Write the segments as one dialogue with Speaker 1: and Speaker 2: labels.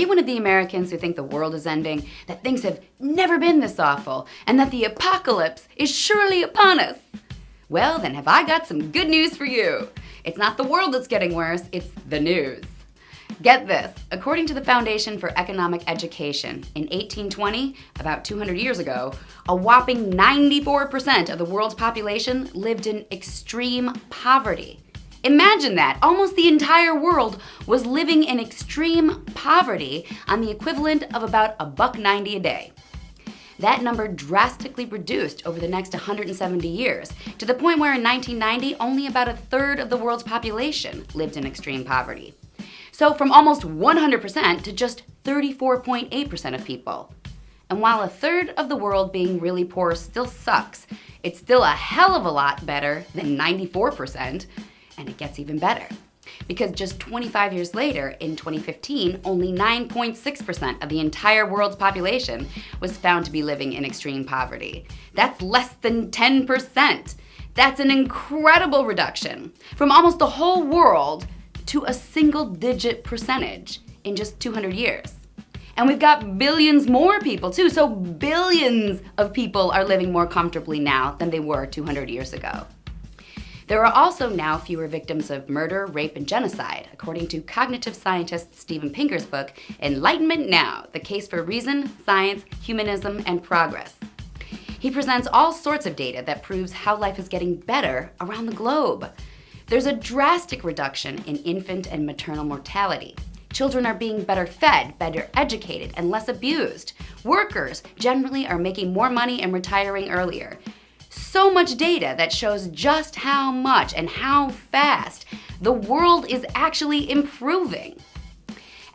Speaker 1: you one of the Americans who think the world is ending, that things have never been this awful, and that the apocalypse is surely upon us? Well, then have I got some good news for you. It's not the world that's getting worse, it's the news. Get this, according to the Foundation for Economic Education, in 1820, about 200 years ago, a whopping 94% of the world's population lived in extreme poverty. Imagine that, almost the entire world was living in extreme poverty on the equivalent of about $1.90 a day. That number drastically reduced over the next 170 years, to the point where in 1990, only about a third of the world's population lived in extreme poverty. So from almost 100% to just 34.8% of people. And while a third of the world being really poor still sucks, it's still a hell of a lot better than 94%, and it gets even better. Because just 25 years later, in 2015, only 9.6% of the entire world's population was found to be living in extreme poverty. That's less than 10%. That's an incredible reduction from almost the whole world to a single-digit percentage in just 200 years. And we've got billions more people too, so billions of people are living more comfortably now than they were 200 years ago. There are also now fewer victims of murder, rape, and genocide, according to cognitive scientist Steven Pinker's book, Enlightenment Now, The Case for Reason, Science, Humanism, and Progress. He presents all sorts of data that proves how life is getting better around the globe. There's a drastic reduction in infant and maternal mortality. Children are being better fed, better educated, and less abused. Workers generally are making more money and retiring earlier. So much data that shows just how much and how fast the world is actually improving.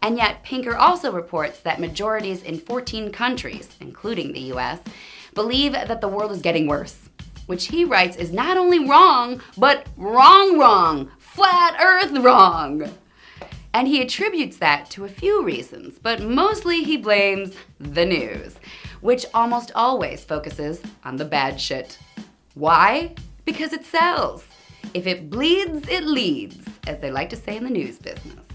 Speaker 1: And yet, Pinker also reports that majorities in 14 countries, including the US, believe that the world is getting worse, which he writes is not only wrong, but wrong, flat earth wrong. And he attributes that to a few reasons, but mostly he blames the news, which almost always focuses on the bad shit. Why? Because it sells. If it bleeds, it leads, as they like to say in the news business.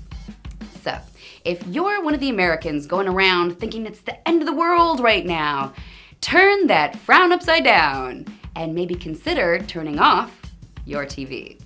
Speaker 1: So, if you're one of the Americans going around thinking it's the end of the world right now, turn that frown upside down and maybe consider turning off your TV.